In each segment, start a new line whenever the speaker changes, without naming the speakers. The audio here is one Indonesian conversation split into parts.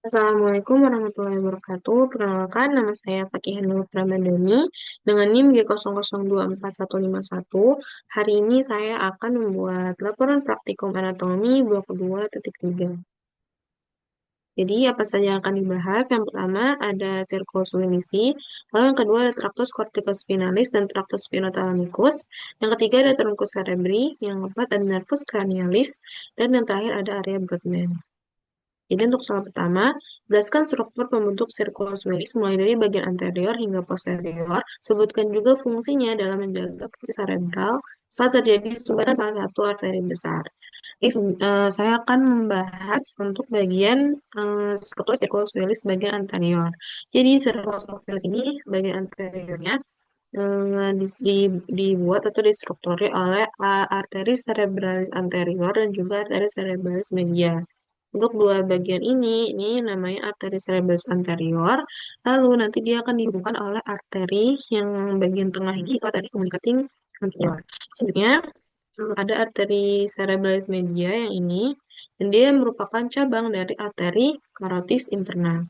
Assalamualaikum warahmatullahi wabarakatuh. Perkenalkan, nama saya Fakih Ramadhani dengan NIM G00241151. Hari ini saya akan membuat laporan praktikum anatomi blok 2.3. Jadi, apa saja yang akan dibahas? Yang pertama ada circus wilisi, lalu yang kedua ada tractus corticospinalis dan tractus spinothalamicus, yang ketiga ada truncus cerebri, yang keempat ada nervus cranialis, dan yang terakhir ada area Brodmann. Jadi untuk soal pertama, jelaskan struktur pembentuk sirkulus wilis mulai dari bagian anterior hingga posterior. Sebutkan juga fungsinya dalam menjaga fungsi cerebral saat terjadi sumbatan salah satu arteri besar. Saya akan membahas untuk bagian struktur sirkulus wilis bagian anterior. Jadi sirkulus wilis ini bagian anteriornya dibuat atau distrukturi oleh arteris cerebralis anterior dan juga arteris cerebralis media. Untuk dua bagian ini namanya arteri cerebralis anterior. Lalu nanti dia akan dihubungkan oleh arteri yang bagian tengah ini, itu arteri communicating anterior. Selanjutnya ada arteri cerebralis media yang ini, dan dia merupakan cabang dari arteri carotis interna.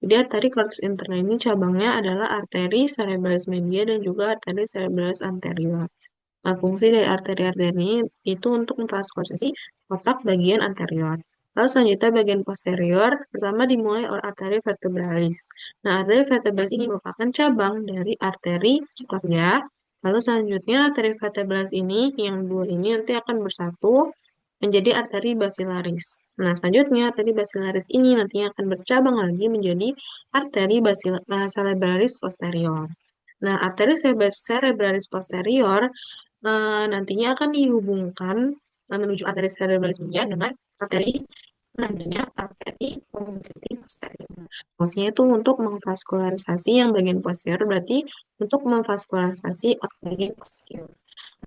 Jadi arteri carotis interna ini cabangnya adalah arteri cerebralis media dan juga arteri cerebralis anterior. Nah, fungsi dari arteri-arteri ini itu untuk memvaskulisasi otak bagian anterior. Lalu selanjutnya bagian posterior, pertama dimulai oleh arteri vertebralis. Nah, arteri vertebralis ini merupakan cabang dari arteri subclavia. Lalu selanjutnya arteri vertebralis ini, yang dua ini nanti akan bersatu menjadi arteri basilaris. Nah, selanjutnya arteri basilaris ini nantinya akan bercabang lagi menjadi arteri cerebralis posterior. Nah, arteri cerebralis posterior nantinya akan dihubungkan menuju arteri cerebralis media dengan arteri namanya arteri communicating posterior. Fungsinya itu untuk memvaskularisasi yang bagian posterior, berarti untuk memvaskularisasi otak bagian posterior.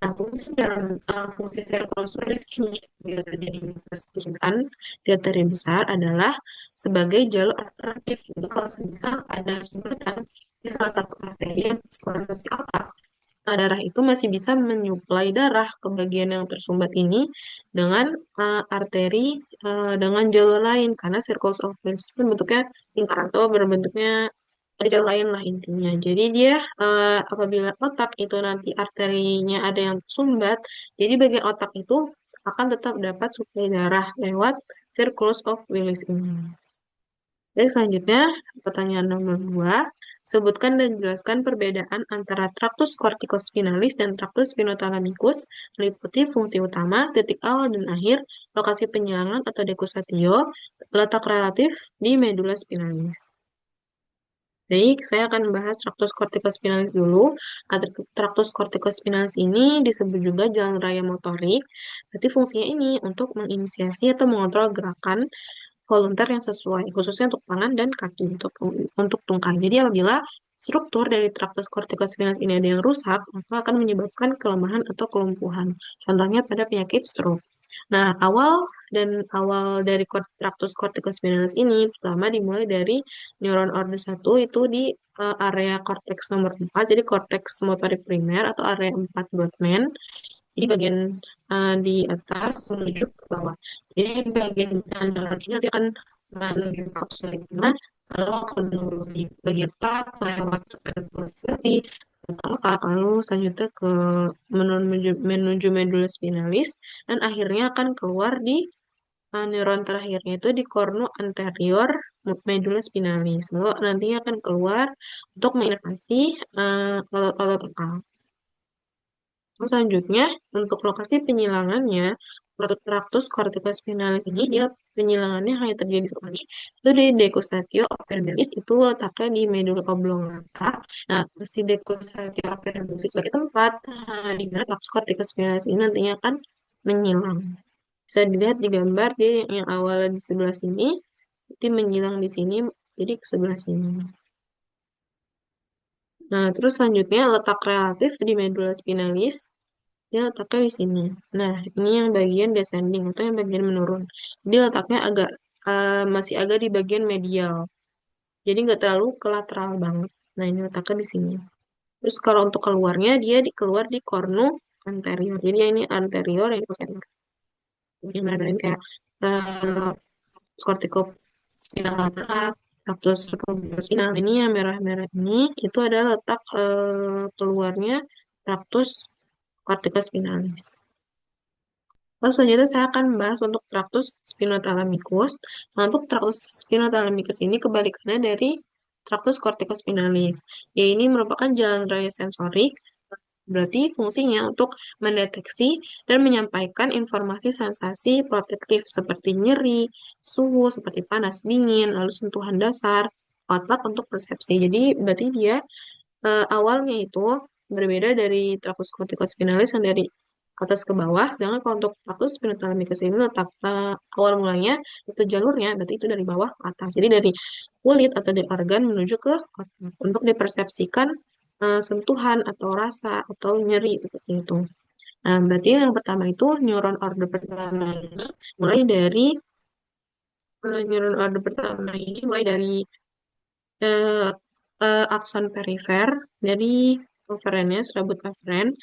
Nah, fungsi sirkulus ini bila terjadi sumbatan di arteri besar adalah sebagai jalur alternatif. Jadi kalau misal ada sumbatan di salah satu arteri yang vaskularisasi otak, darah itu masih bisa menyuplai darah ke bagian yang tersumbat ini dengan arteri dengan jalur lain karena circles of Willis itu bentuknya lingkaran atau berbentuknya ada jalur lain lah intinya. Jadi dia apabila otak itu nanti arterinya ada yang tersumbat, jadi bagian otak itu akan tetap dapat suplai darah lewat circles of Willis ini. Baik, selanjutnya pertanyaan nomor 2. Sebutkan dan jelaskan perbedaan antara traktus corticospinalis dan traktus spinothalamicus, meliputi fungsi utama, titik awal dan akhir, lokasi penyilangan atau dekusatio, letak relatif di medula spinalis. Baik, saya akan membahas traktus corticospinalis dulu. Traktus corticospinalis ini disebut juga jalan raya motorik. Berarti fungsinya ini untuk menginisiasi atau mengontrol gerakan volunteer yang sesuai, khususnya untuk tangan dan kaki, untuk tungkai. Jadi apabila struktur dari traktus corticospinalis ini ada yang rusak, maka akan menyebabkan kelemahan atau kelumpuhan. Contohnya pada penyakit stroke. Nah, awal dari traktus corticospinalis ini pertama dimulai dari neuron order 1 itu di area korteks nomor 4, jadi korteks motorik primer atau area 4 Brodmann. Jadi bagian di atas menuju ke bawah. Jadi bagian neuron ini nanti akan menuju ke oksida, lalu akan menuju di bagian otak lewat pulsati, lalu selanjutnya ke menuju medula spinalis dan akhirnya akan keluar di neuron terakhirnya itu di kornu anterior medula spinalis. Lalu nantinya akan keluar untuk menginervasi otot otak. Terus selanjutnya, untuk lokasi penyilangannya, Traktus corticospinalis ini dia penyilangannya hanya terjadi sekali. Itu di decussatio operabilis itu letaknya di medula oblongata. Nah, si decussatio operabilis sebagai tempat di mana Traktus corticospinalis ini nantinya akan menyilang. Bisa dilihat di gambar dia yang awalnya di sebelah sini, nanti menyilang di sini, jadi ke sebelah sini. Nah, terus selanjutnya letak relatif di medula spinalis dia letaknya di sini. Nah, ini yang bagian descending atau yang bagian menurun. Dia letaknya masih agak di bagian medial. Jadi nggak terlalu ke lateral banget. Nah, ini letaknya di sini. Terus kalau untuk keluarnya, dia keluar di cornu anterior. Jadi ini anterior, ini posterior. Ini benar kayak uh, cortico spinal lateral, traktus spinal ini yang merah-merah ini itu adalah letak keluarnya traktus corticospinalis. Lalu selanjutnya saya akan membahas untuk traktus spinothalamicus. Nah, untuk traktus spinothalamicus ini kebalikannya dari traktus corticospinalis. Ya, ini merupakan jalan raya sensorik, berarti fungsinya untuk mendeteksi dan menyampaikan informasi sensasi protektif seperti nyeri, suhu, seperti panas, dingin, lalu sentuhan dasar, otak untuk persepsi. Jadi berarti dia awalnya itu berbeda dari tractus corticospinalis yang dari atas ke bawah, sedangkan kalau untuk tractus spinothalamicus ini letak awal mulanya itu jalurnya berarti itu dari bawah ke atas. Jadi dari kulit atau dari organ menuju ke otak untuk dipersepsikan sentuhan atau rasa atau nyeri seperti itu. Nah, berarti yang pertama itu neuron order pertama ini mulai dari neuron order pertama ini mulai dari eh, akson perifer dari afferens, rambut aferen,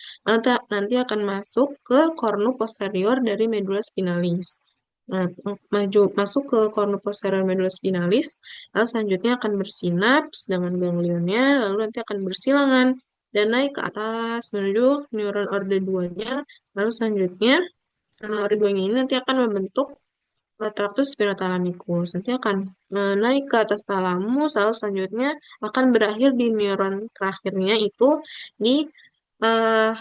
nanti akan masuk ke kornu posterior dari medula spinalis. Nah, masuk ke kornu posterior medula spinalis, lalu selanjutnya akan bersinaps dengan ganglionnya, lalu nanti akan bersilangan dan naik ke atas menuju neuron orde 2-nya, lalu selanjutnya neuron orde 2-nya ini nanti akan membentuk traktus spinothalamicus. Nanti akan naik ke atas talamus, lalu selanjutnya akan berakhir di neuron terakhirnya itu di eh,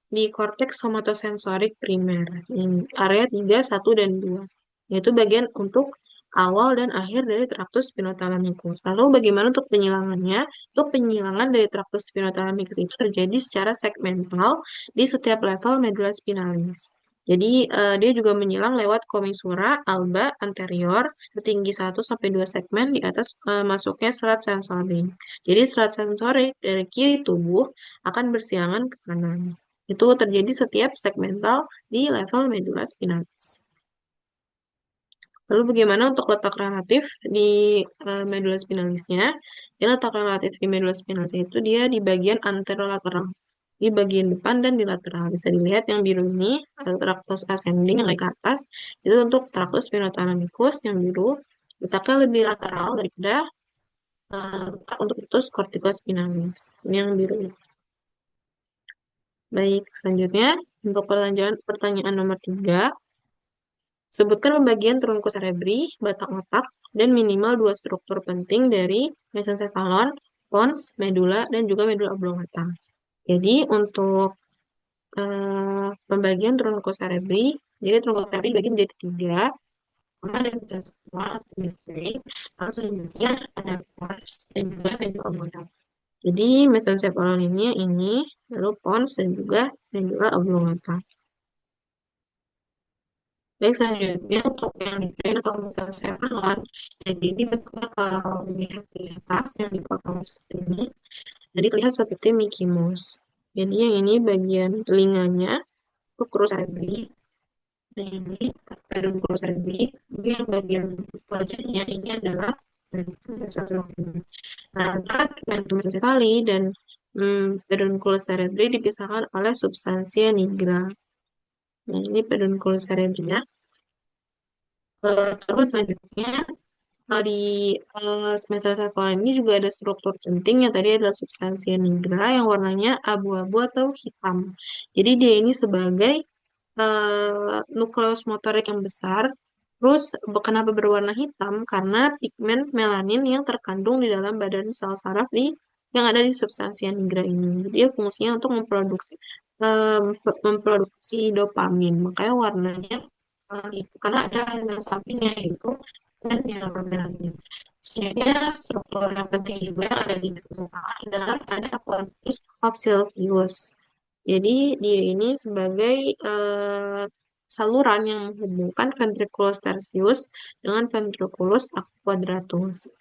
di korteks somatosensorik primer, area 3, 1, dan 2. Yaitu bagian untuk awal dan akhir dari traktus spinothalamicus. Lalu bagaimana untuk penyilangannya? Untuk penyilangan dari traktus spinothalamicus itu terjadi secara segmental di setiap level medula spinalis. Jadi dia juga menyilang lewat komisura alba anterior setinggi 1 sampai 2 segmen di atas masuknya serat sensorik. Jadi serat sensorik dari kiri tubuh akan bersilangan ke kanan. Itu terjadi setiap segmental di level medula spinalis. Lalu bagaimana untuk letak relatif di medula spinalisnya? Dia letak relatif di medula spinalisnya itu dia di bagian anterolateral, di bagian depan dan di lateral. Bisa dilihat yang biru ini, traktus ascending yang naik ke atas, itu untuk traktus spinothalamicus yang biru, letaknya lebih lateral daripada untuk traktus corticospinalis. Ini yang biru. Baik, selanjutnya untuk pertanyaan nomor 3, sebutkan pembagian trunkus cerebri, batang otak, dan minimal 2 struktur penting dari mesencephalon, pons, medula, dan juga medula oblongata. Jadi untuk pembagian trunkus cerebri, jadi trunkus cerebri dibagi menjadi 3, pertama ada mesencephalon atau midbrain, lalu selanjutnya ada pons, dan juga medula oblongata. Jadi mesencephalon ini, lalu pons, dan juga medula oblongata. Baik, selanjutnya untuk yang di print atau misalnya sepalan, jadi ini bentuknya kalau melihat di atas yang dipotong seperti ini, jadi terlihat seperti Mickey Mouse. Jadi yang ini bagian telinganya, itu krus cerebri, dan ini pedunculus cerebri, ini yang bagian wajahnya ini adalah mesencephaly. Nah, antara pigmentum mesencephaly dan pedunculus cerebri dipisahkan oleh substansia nigra. Nah, ini pedunculus cerebrinya. Terus selanjutnya di semester satuan ini juga ada struktur penting yang tadi adalah substansia nigra yang warnanya abu-abu atau hitam. Jadi dia ini sebagai nukleus motorik yang besar. Terus kenapa berwarna hitam? Karena pigmen melanin yang terkandung di dalam badan sel saraf yang ada di substansia nigra ini. Jadi dia fungsinya untuk eh, memproduksi dopamin. Makanya warnanya itu karena ada hasil sampingnya itu dan yang berbenarnya. Sebenarnya struktur yang penting juga yang ada di mesencephala adalah ada corpus of Sylvius. Jadi dia ini sebagai saluran yang menghubungkan ventriculus tertius dengan ventriculus quadratus.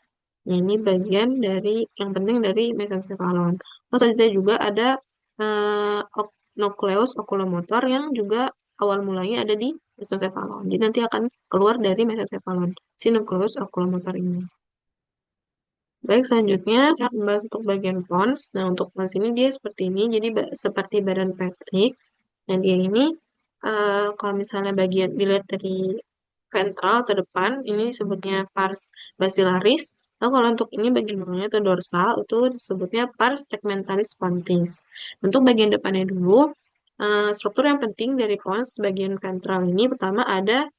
Nah, ini bagian dari yang penting dari mesencephalon. Terus selanjutnya juga ada nukleus oculomotor yang juga awal mulanya ada di mesencephalon. Jadi nanti akan keluar dari mesencephalon si nukleus oculomotor ini. Baik, selanjutnya saya akan membahas untuk bagian pons. Nah, untuk pons ini dia seperti ini, jadi seperti badan Patrick. Nah, dia ini kalau misalnya bagian dilihat dari ventral atau depan, ini disebutnya pars basilaris. Lalu kalau untuk ini bagian belakangnya atau dorsal, itu disebutnya pars tegmentalis pontis. Untuk bagian depannya dulu, struktur yang penting dari pons bagian ventral ini pertama ada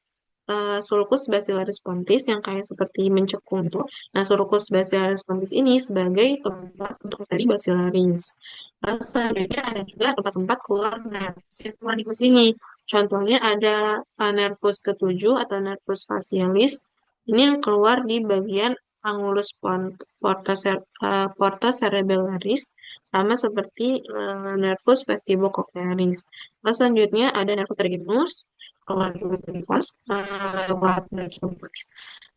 sulcus basilaris pontis yang kayak seperti mencekung tuh. Nah, sulcus basilaris pontis ini sebagai tempat untuk tadi basilaris. Lalu selanjutnya ada juga tempat-tempat keluar nervus yang keluar di sini. Contohnya ada nervus ketujuh atau nervus facialis. Ini yang keluar di bagian angulus porta, porta cerebellaris sama seperti nervus vestibulocochlearis. Lalu selanjutnya ada nervus trigeminus keluar juga dari pons lewat nervus vagus.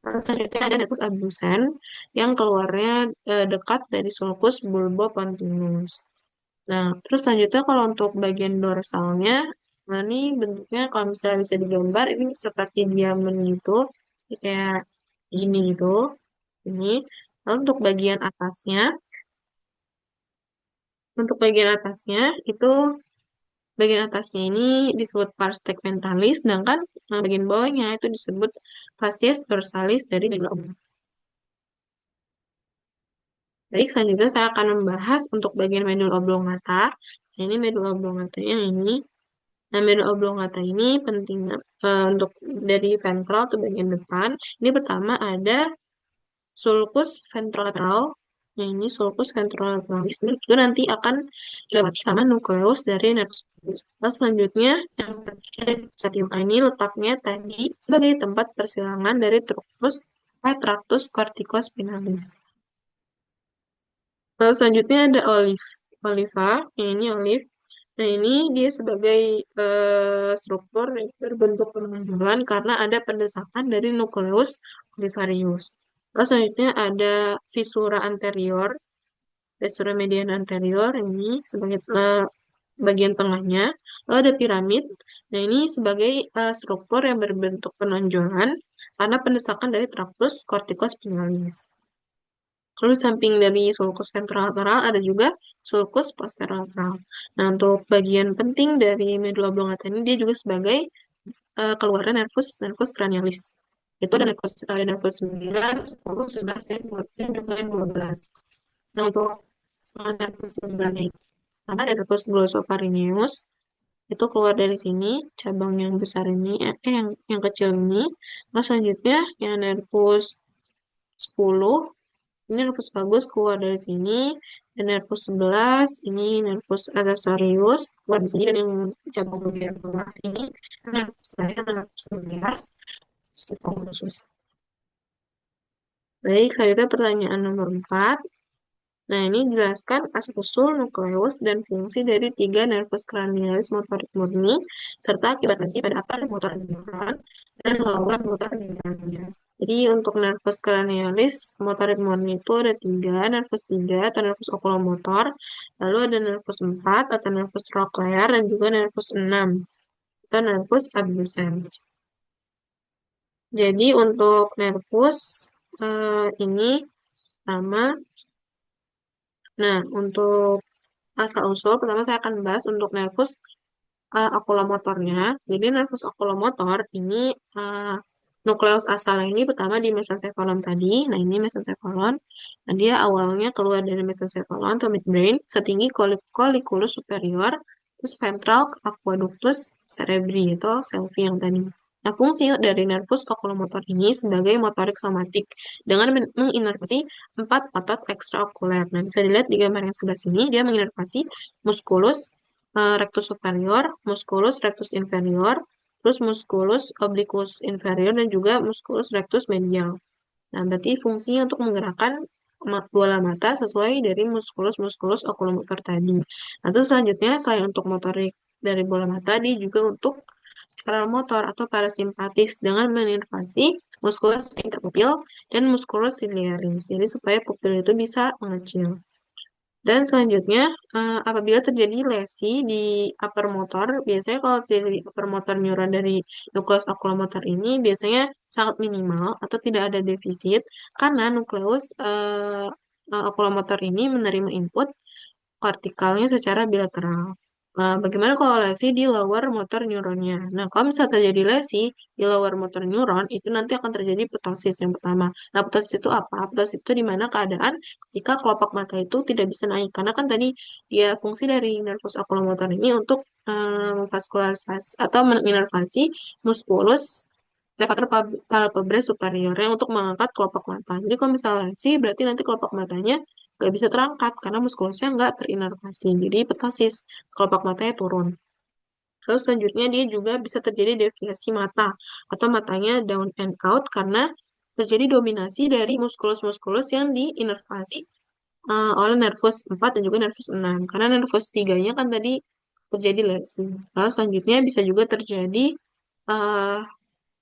Lalu selanjutnya ada nervus abducens yang keluarnya dekat dari sulcus bulbopontinus. Nah, terus selanjutnya kalau untuk bagian dorsalnya, nah ini bentuknya kalau misalnya bisa digambar, ini seperti diamond gitu, kayak ini gitu, ini. Lalu untuk bagian atasnya itu bagian atasnya ini disebut pars tegmentalis, sedangkan bagian bawahnya itu disebut facies dorsalis dari medula oblongata. Baik, selanjutnya saya akan membahas untuk bagian medula oblongata. Nah, ini medula oblongata yang ini. Nah, medula oblongata ini penting untuk dari ventral atau bagian depan. Ini pertama ada sulcus ventrolateral. Nah, ini sulcus ventrolateral. Ini juga nanti akan dilewati sama nukleus dari nervus vagus. Lalu selanjutnya, yang ketiga dari stadium A ini letaknya tadi sebagai tempat persilangan dari tractus corticospinalis. Lalu selanjutnya ada oliva, yang ini olive. Nah, ini dia sebagai struktur yang berbentuk penonjolan karena ada pendesakan dari nukleus olivarius. Lalu selanjutnya ada visura mediana anterior ini sebagai bagian tengahnya. Lalu ada piramid. Nah, ini sebagai struktur yang berbentuk penonjolan karena pendesakan dari tractus corticospinalis. Lalu samping dari sulcus ventrolateral ada juga sulcus posterolateral. Nah, untuk bagian penting dari medula oblongata ini dia juga sebagai keluaran nervus cranialis. Itu ada nervus 9, 10, 11, dan 12. Nah, untuk nervus 9 ini karena ada nervus glossopharyngeus itu keluar dari sini cabang yang besar ini yang kecil ini. Nah, selanjutnya yang nervus 10 ini nervus vagus keluar dari sini, dan nervus 11 ini nervus accessorius keluar di sini, dan yang cabang bagian bawah ini nervus terakhir nervus 12 khusus. Baik, selanjutnya pertanyaan nomor 4. Nah, ini jelaskan asal-usul, nukleus, dan fungsi dari tiga nervus cranialis motorik murni, serta akibatnya pada apa motor neuron dan lawan motor neuronnya. Jadi untuk nervus cranialis motorik murni itu ada tiga, nervus 3 atau nervus okulomotor, lalu ada nervus 4 atau nervus trochlear, dan juga nervus 6 atau nervus abducens. Jadi untuk nervus ini sama. Nah, untuk asal-usul, pertama saya akan bahas untuk nervus okulomotornya. Jadi nervus okulomotor ini nukleus asalnya ini pertama di mesencephalon tadi. Nah, ini mesencephalon. Nah, dia awalnya keluar dari mesencephalon atau midbrain setinggi colliculus superior, terus ventral aqueductus cerebri atau selvi yang tadi. Nah, fungsi dari nervus okulomotor ini sebagai motorik somatik dengan menginervasi 4 otot ekstraokuler. Nah, bisa dilihat di gambar yang sebelah sini, dia menginervasi musculus rectus superior, musculus rectus inferior, terus musculus obliquus inferior, dan juga musculus rectus medial. Nah, berarti fungsinya untuk menggerakkan bola mata sesuai dari musculus okulomotor tadi. Nah, terus selanjutnya selain untuk motorik dari bola mata, dia juga untuk secara motor atau parasimpatis dengan menginervasi musculus interpupil dan musculus ciliaris. Jadi supaya pupil itu bisa mengecil. Dan selanjutnya, apabila terjadi lesi di upper motor, biasanya kalau terjadi upper motor neuron dari nukleus okulomotor ini biasanya sangat minimal atau tidak ada defisit karena nukleus okulomotor ini menerima input kortikalnya secara bilateral. Bagaimana kalau lesi di lower motor neuronnya? Nah, kalau misalnya terjadi lesi di lower motor neuron, itu nanti akan terjadi ptosis yang pertama. Nah, ptosis itu apa? Ptosis itu di mana keadaan ketika kelopak mata itu tidak bisa naik. Karena kan tadi dia fungsi dari nervus oculomotor ini untuk memvaskularisasi atau menginervasi muskulus levator palpebrae superior yang untuk mengangkat kelopak mata. Jadi kalau misalnya lesi, berarti nanti kelopak matanya nggak bisa terangkat karena muskulusnya nggak terinervasi. Jadi ptosis, kelopak matanya turun. Terus selanjutnya dia juga bisa terjadi deviasi mata atau matanya down and out karena terjadi dominasi dari muskulus-muskulus yang diinervasi oleh nervus 4 dan juga nervus 6. Karena nervus 3-nya kan tadi terjadi lesi. Lalu selanjutnya bisa juga terjadi uh,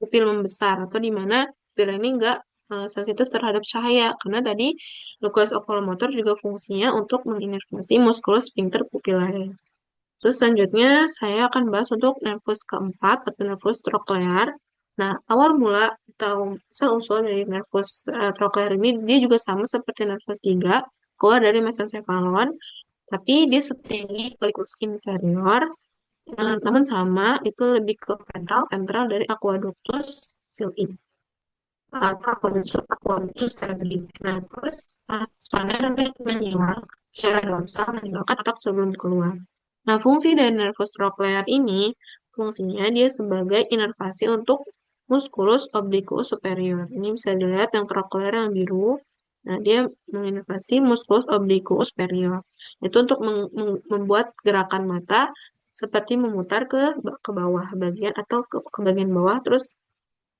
pupil membesar atau di mana pupil ini enggak sensitif terhadap cahaya karena tadi nukleus oculomotor juga fungsinya untuk menginervasi muskulus sphincter pupillae. Terus selanjutnya saya akan bahas untuk nervus keempat atau nervus troclear. Nah, awal mula atau asal-usul dari nervus troclear ini dia juga sama seperti nervus 3, keluar dari mesencephalon, tapi dia setinggi pellicus inferior. Namun sama, itu lebih ke ventral, ventral dari aqueductus silvi atau aqueductus cerebri. Nah, terus soalnya nanti menyimak secara dorsal meninggalkan otak sebelum keluar. Nah, fungsi dari nervus trochlear ini, fungsinya dia sebagai inervasi untuk musculus obliquus superior. Ini bisa dilihat yang trochlear yang biru. Nah, dia menginervasi musculus obliquus superior. Itu untuk membuat gerakan mata seperti memutar ke bawah bagian atau ke bagian bawah terus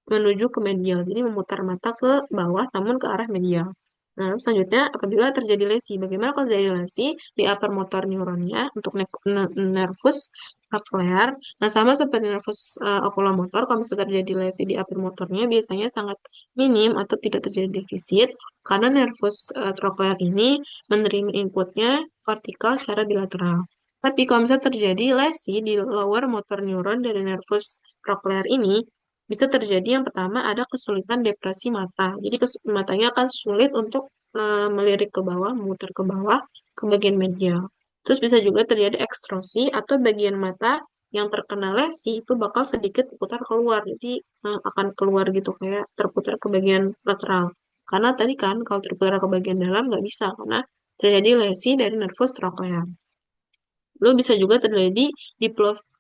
menuju ke medial. Jadi memutar mata ke bawah namun ke arah medial. Nah, selanjutnya apabila terjadi lesi, bagaimana kalau terjadi lesi di upper motor neuronnya untuk nervus cochlear? Nah, sama seperti nervus oculomotor, kalau misalnya terjadi lesi di upper motornya biasanya sangat minim atau tidak terjadi defisit karena nervus trochlear ini menerima inputnya kortikal secara bilateral. Tapi kalau misalnya terjadi lesi di lower motor neuron dari nervus trochlear ini, bisa terjadi yang pertama ada kesulitan depresi mata. Jadi matanya akan sulit untuk melirik ke bawah, memutar ke bawah, ke bagian medial. Terus bisa juga terjadi ekstrosi atau bagian mata yang terkena lesi itu bakal sedikit putar keluar. Jadi akan keluar gitu kayak terputar ke bagian lateral. Karena tadi kan kalau terputar ke bagian dalam nggak bisa karena terjadi lesi dari nervus trochlear. Lalu bisa juga terjadi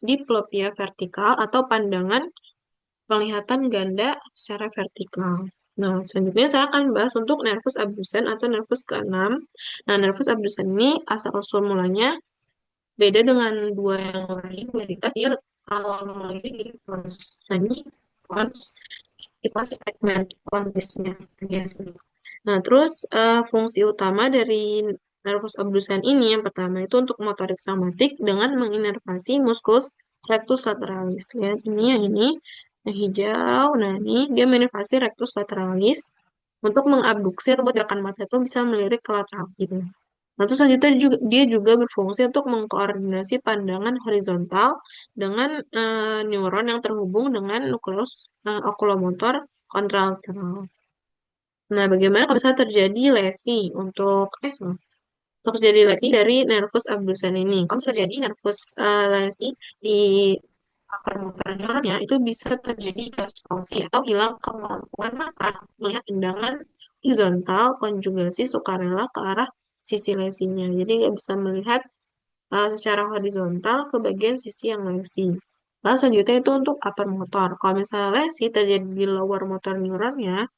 diplopia vertikal atau pandangan penglihatan ganda secara vertikal. Nah, selanjutnya saya akan bahas untuk nervus abdusen atau nervus keenam. Nah, nervus abdusen ini asal-usul mulanya beda dengan dua yang lain. Meditas dia awal mulanya di pons. Nah, ini pons, kita segmen ponsnya. Nah, terus fungsi utama dari nervus abdusen ini yang pertama itu untuk motorik somatik dengan menginervasi musculus rectus lateralis. Lihat ini yang ini yang hijau. Nah, ini dia menginervasi rectus lateralis untuk mengabduksi atau gerakan mata itu bisa melirik ke lateral gitu. Nah, terus selanjutnya dia juga berfungsi untuk mengkoordinasi pandangan horizontal dengan neuron yang terhubung dengan nukleus oculomotor kontralateral. Nah, bagaimana kalau misalnya terjadi lesi untuk terjadi lesi dari nervus abdusen ini? Kalau misalnya terjadi nervus lesi di akar motor neuronnya, itu bisa terjadi disfungsi atau hilang kemampuan mata melihat undangan horizontal konjugasi sukarela ke arah sisi lesinya. Jadi nggak bisa melihat secara horizontal ke bagian sisi yang lesi. Lalu selanjutnya itu untuk upper motor. Kalau misalnya lesi terjadi di lower motor neuronnya,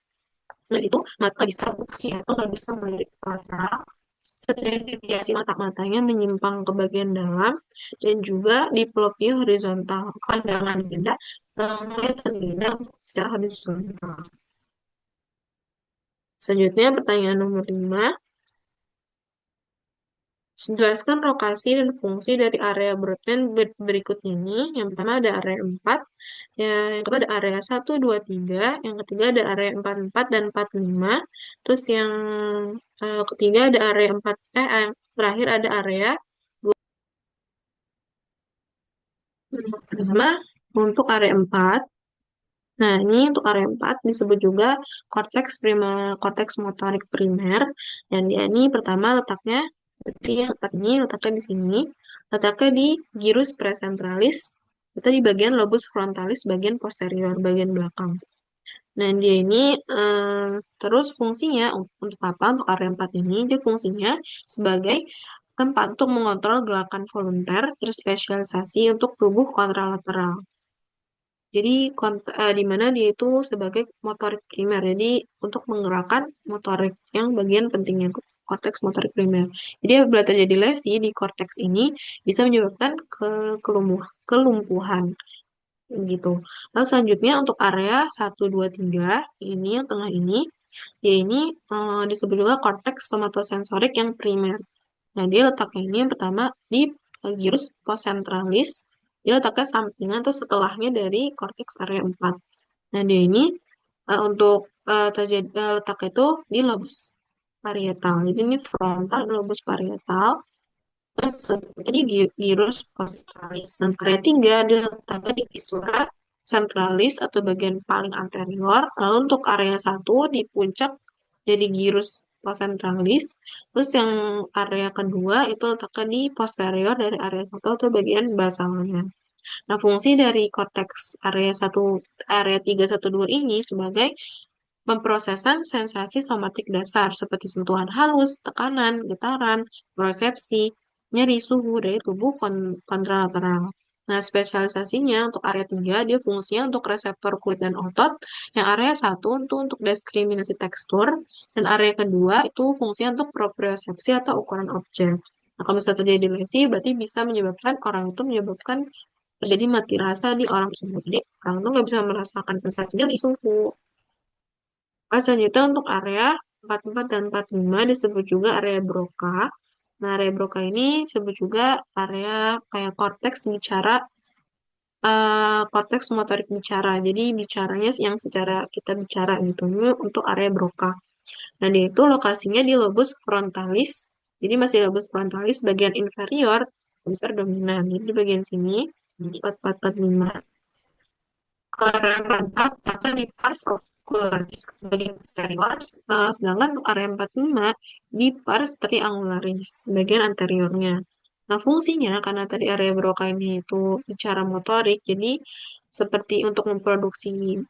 nah itu mata bisa buksi atau nggak bisa melirik ke lateral. Setelah deviasi mata-matanya menyimpang ke bagian dalam dan juga diplopia horizontal. Pandangan benda melihat benda secara horizontal. Selanjutnya pertanyaan nomor 5. Jelaskan lokasi dan fungsi dari area broadband berikut ini. Yang pertama ada area 4, yang kedua ada area 1, 2, 3, yang ketiga ada area 44 dan 45, terus yang ketiga ada area 4, yang terakhir ada area 2. Pertama, untuk area 4, nah ini untuk area 4 disebut juga korteks motorik primer, yang dia ini pertama letaknya, berarti yang 4 ini letaknya di sini. letaknya di gyrus presentralis, itu di bagian lobus frontalis, bagian posterior, bagian belakang. Nah, dia ini terus fungsinya untuk apa? Untuk area 4 ini, dia fungsinya sebagai tempat untuk mengontrol gerakan volunter terspesialisasi untuk tubuh kontralateral. Jadi, di mana dia itu sebagai motorik primer. Jadi, untuk menggerakkan motorik yang bagian pentingnya, korteks motorik primer. Jadi, apabila terjadi lesi di korteks ini, bisa menyebabkan kelumpuhan gitu. Lalu selanjutnya untuk area 1, 2, 3, ini yang tengah ini, ya ini disebut juga korteks somatosensorik yang primer. Nah, dia letaknya ini yang pertama di gyrus postcentralis, dia letaknya sampingan atau setelahnya dari korteks area 4. Nah, dia ini untuk letaknya itu di lobus parietal. Jadi ini frontal lobus parietal. Terus tadi gyrus postralis. Dan area 3 diletakkan di viscera centralis atau bagian paling anterior. Lalu untuk area 1 di puncak jadi gyrus pocentralis. Terus yang area kedua itu letakkan di posterior dari area 1 atau bagian basalnya. Nah, fungsi dari korteks area 1, area 312 ini sebagai pemrosesan sensasi somatik dasar seperti sentuhan halus, tekanan, getaran, persepsi, nyeri suhu dari tubuh kontralateral. Nah, spesialisasinya untuk area 3, dia fungsinya untuk reseptor kulit dan otot, yang area 1 untuk diskriminasi tekstur, dan area kedua itu fungsinya untuk propriosepsi atau ukuran objek. Nah, kalau misalnya terjadi lesi, berarti bisa menyebabkan orang itu menyebabkan terjadi mati rasa di orang tersebut. Jadi, orang itu nggak bisa merasakan sensasi nyeri suhu. Selanjutnya untuk area 44 dan 45 disebut juga area Broca. Nah, area Broca ini disebut juga area kayak korteks bicara, korteks motorik bicara. Jadi bicaranya yang secara kita bicara gitu. Ini untuk area Broca. Nah, dia itu lokasinya di lobus frontalis. Jadi masih lobus frontalis bagian inferior, besar dominan. Jadi di bagian sini, di 4445. Area 44 terletak di pars ocularis bagian posterior, sedangkan untuk area 45 di pars triangularis bagian anteriornya. Nah, fungsinya karena tadi area Broca ini itu bicara motorik, jadi seperti untuk memproduksi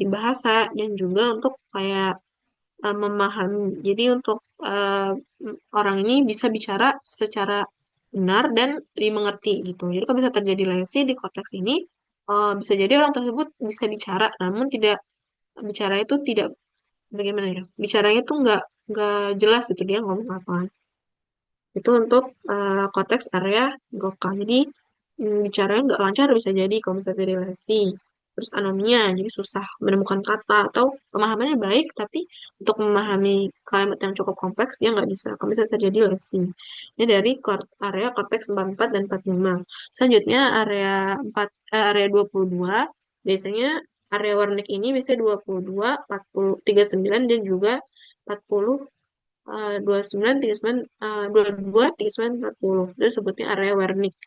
bahasa dan juga untuk kayak memahami. Jadi untuk orang ini bisa bicara secara benar dan dimengerti gitu. Jadi kalau bisa terjadi lesi di konteks ini, bisa jadi orang tersebut bisa bicara, namun tidak bicara itu tidak bagaimana ya? Bicaranya itu nggak jelas itu dia ngomong apa. Itu untuk konteks area Broca. Jadi bicaranya nggak lancar bisa jadi kalau misalnya dari lesi. Terus anomia, jadi susah menemukan kata atau pemahamannya baik, tapi untuk memahami kalimat yang cukup kompleks dia nggak bisa. Kalau misalnya terjadi lesi. Ini dari area korteks 44 dan 45. Selanjutnya area 22, biasanya area warnik ini biasanya 22, 40, 39 dan juga 40, 29, 39, 22, 39, 40. Itu sebutnya area Wernicke.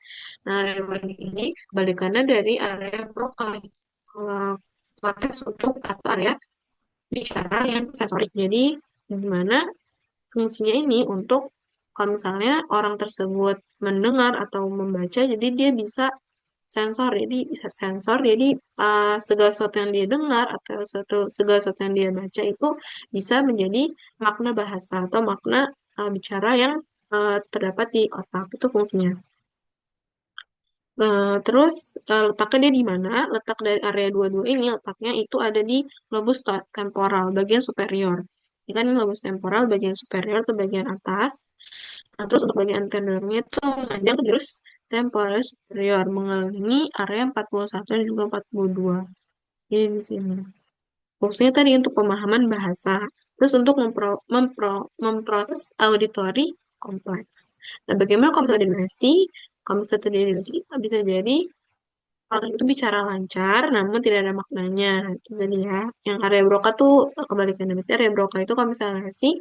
Nah, area Wernicke ini kebalikannya dari area Broca. Konteks untuk atau area bicara yang sensorik. Jadi, di mana fungsinya ini untuk kalau misalnya orang tersebut mendengar atau membaca, jadi dia bisa sensor, jadi bisa sensor, jadi segala sesuatu yang dia dengar atau segala sesuatu yang dia baca itu bisa menjadi makna bahasa atau makna bicara yang terdapat di otak, itu fungsinya. Terus letaknya dia di mana? Letak dari area 22 ini letaknya itu ada di lobus temporal bagian superior. Ini kan ini lobus temporal bagian superior atau bagian atas. Nah, terus untuk bagian anteriornya itu memanjang terus temporalis superior mengelilingi area 41 dan juga 42. Jadi di sini. Fungsinya tadi untuk pemahaman bahasa. Terus untuk memproses auditori kompleks. Nah, bagaimana kalau misalnya dimensi? Kalau misalnya terjadi bisa jadi orang itu bicara lancar, namun tidak ada maknanya. Itu tadi ya. Yang area Broca tuh kebalikannya. Berarti area Broca itu kalau misalnya sih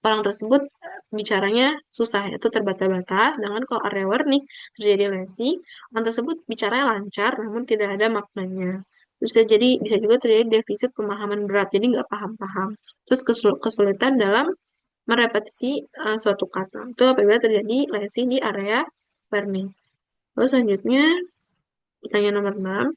orang tersebut bicaranya susah, itu terbata-bata. Sedangkan kalau area Wernicke terjadi lesi, orang tersebut bicaranya lancar, namun tidak ada maknanya. Bisa juga terjadi defisit pemahaman berat, jadi nggak paham-paham. Terus kesulitan dalam merepetisi suatu kata. Itu apabila terjadi lesi di area transfer nih. Terus selanjutnya, pertanyaan nomor 6.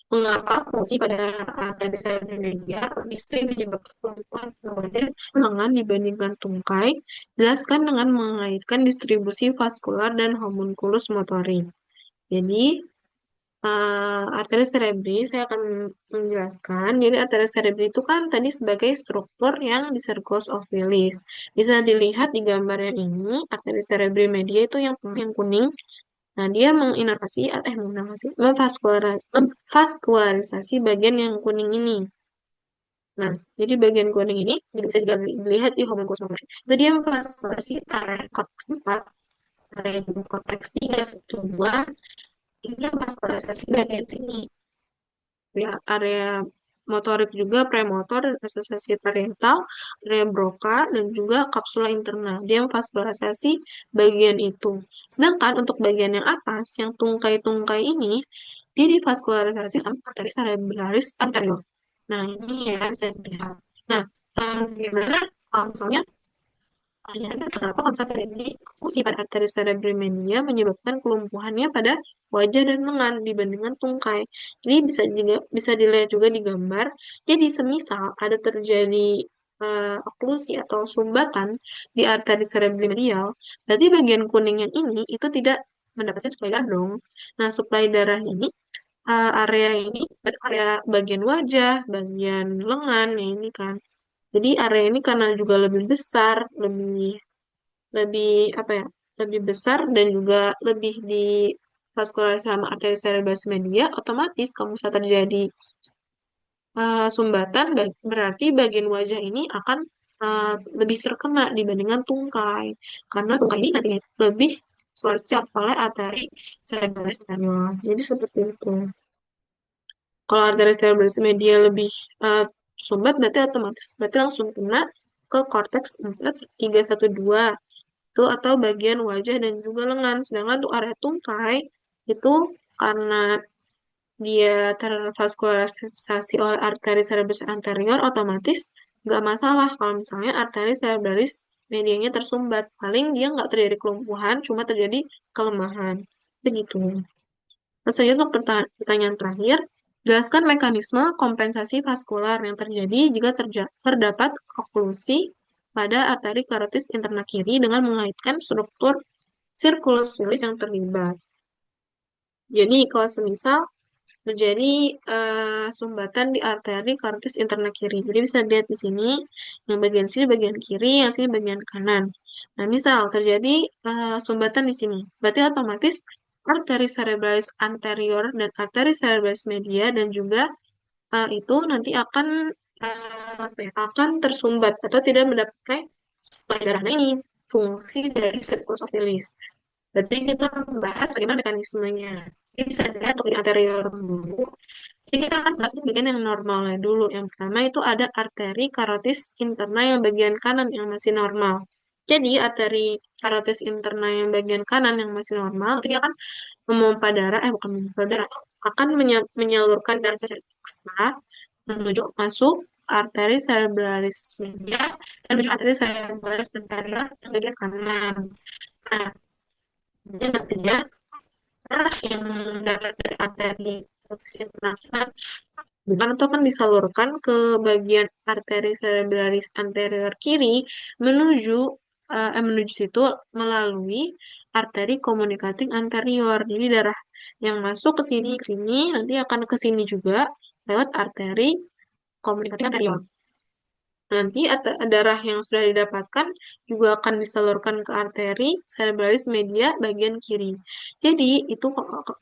Mengapa fungsi pada arteri cerebral media lebih sering menyebabkan kelumpuhan kemudian lengan dibandingkan tungkai? Jelaskan dengan mengaitkan distribusi vaskular dan homunculus motorik. Jadi, arteri cerebri, saya akan menjelaskan. Jadi, arteri cerebri itu kan tadi sebagai struktur yang di circus of Willis. Bisa dilihat di gambar yang ini, arteri cerebri media itu yang kuning. Nah, dia memvaskularisasi bagian yang kuning ini. Nah, jadi bagian kuning ini bisa juga dilihat di homunculus motorik. Itu dia memvaskularisasi area korteks 4, area korteks 3, 1, 2, ini memvaskularisasi bagian sini. Ya, area motorik juga premotor dan asosiasi parietal, area Broca, dan juga kapsula interna. Dia memfasilitasi bagian itu. Sedangkan untuk bagian yang atas, yang tungkai-tungkai ini, dia divaskularisasi sama arteris cerebralis anterior. Nah, ini ya bisa dilihat. Nah, gimana kalau misalnya pertanyaannya kenapa konsep ini fungsi pada arteri cerebrimania menyebabkan kelumpuhannya pada wajah dan lengan dibandingkan tungkai. Jadi bisa dilihat juga di gambar. Jadi semisal ada terjadi oklusi atau sumbatan di arteri cerebrimedial, berarti bagian kuning yang ini itu tidak mendapatkan suplai darah dong. Nah, suplai darah ini area ini area bagian wajah, bagian lengan ya ini kan. Jadi area ini karena juga lebih besar, lebih lebih apa ya, lebih besar dan juga lebih di vaskularisasi sama arteri cerebral media, otomatis kalau misalnya terjadi sumbatan, berarti bagian wajah ini akan lebih terkena dibandingkan tungkai, karena tungkai ini nantinya lebih vaskularisasi oleh arteri cerebral anterior. Jadi seperti itu. Kalau arteri cerebral media lebih sumbat, berarti langsung kena ke korteks 4, 3, 1, 2 itu atau bagian wajah dan juga lengan. Sedangkan untuk area tungkai itu karena dia tervaskularisasi oleh arteri cerebralis anterior, otomatis nggak masalah kalau misalnya arteri cerebralis medianya tersumbat. Paling dia nggak terjadi kelumpuhan, cuma terjadi kelemahan. Begitu. Selanjutnya untuk pertanyaan terakhir, jelaskan mekanisme kompensasi vaskular yang terjadi jika terdapat oklusi pada arteri karotis interna kiri dengan mengaitkan struktur sirkulus Willis yang terlibat. Jadi, kalau semisal terjadi sumbatan di arteri karotis interna kiri. Jadi bisa dilihat di sini, yang bagian sini bagian kiri, yang sini bagian kanan. Nah, misal terjadi sumbatan di sini, berarti otomatis arteri cerebralis anterior dan arteri cerebralis media dan juga itu nanti akan tersumbat atau tidak mendapatkan suplai darah. Nah, ini fungsi dari circulus of Willis. Berarti kita membahas bagaimana mekanismenya. Ini bisa dilihat untuk di anterior dulu. Jadi kita akan bahas bagian yang normalnya dulu. Yang pertama itu ada arteri karotis interna yang bagian kanan yang masih normal. Jadi arteri karotis interna yang bagian kanan yang masih normal, itu akan memompa darah, bukan memompa darah, akan menyalurkan darah secara ekstra menuju masuk arteri cerebralis media dan menuju arteri cerebralis anterior yang bagian kanan. Nah, ini nantinya darah yang dapat dari arteri karotis interna kanan bukan atau kan disalurkan ke bagian arteri cerebralis anterior kiri menuju menuju situ melalui arteri communicating anterior. Jadi darah yang masuk ke sini nanti akan ke sini juga lewat arteri communicating anterior. Nanti darah yang sudah didapatkan juga akan disalurkan ke arteri cerebralis media bagian kiri. Jadi, itu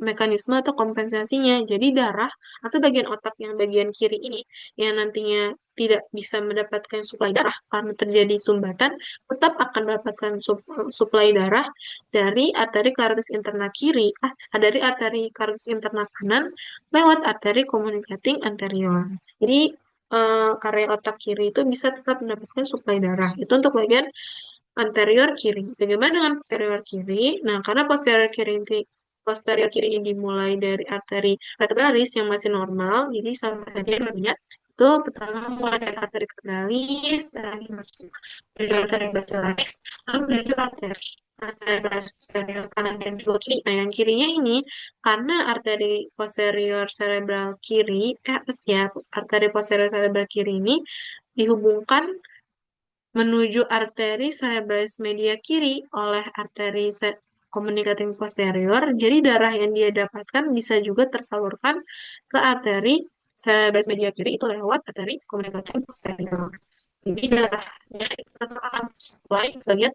mekanisme atau kompensasinya. Jadi, darah atau bagian otak yang bagian kiri ini yang nantinya tidak bisa mendapatkan suplai darah karena terjadi sumbatan, tetap akan mendapatkan suplai darah dari arteri karotis interna kiri, dari arteri karotis interna kanan lewat arteri communicating anterior. Jadi, area otak kiri itu bisa tetap mendapatkan suplai darah. Itu untuk bagian anterior kiri. Bagaimana dengan posterior kiri? Nah, karena posterior kiri ini dimulai dari arteri vertebralis yang masih normal, jadi sama saja namanya. Itu pertama mulai dari arteri vertebralis, terakhir masuk menuju arteri basilaris, lalu menuju arteri. cerebralis posterior kanan dan juga kiri. Nah, yang kirinya ini karena arteri posterior cerebral kiri, ya, arteri posterior cerebral kiri ini dihubungkan menuju arteri cerebralis media kiri oleh arteri communicating posterior. Jadi darah yang dia dapatkan bisa juga tersalurkan ke arteri cerebralis media kiri itu lewat arteri communicating posterior. Jadi darahnya itu tetap akan supply ke bagian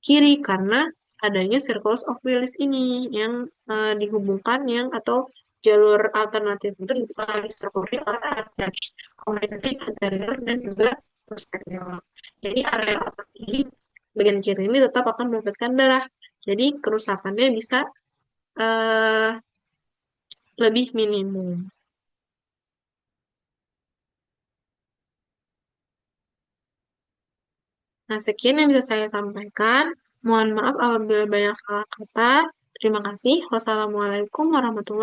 kiri karena adanya circles of Willis ini yang dihubungkan yang atau jalur alternatif itu disertai oleh arteri communicating anterior dan juga posterior. Jadi area otak ini bagian kiri ini tetap akan mendapatkan darah. Jadi kerusakannya bisa eh, lebih minimum. Nah, sekian yang bisa saya sampaikan. Mohon maaf apabila banyak salah kata. Terima kasih. Wassalamualaikum warahmatullahi wabarakatuh.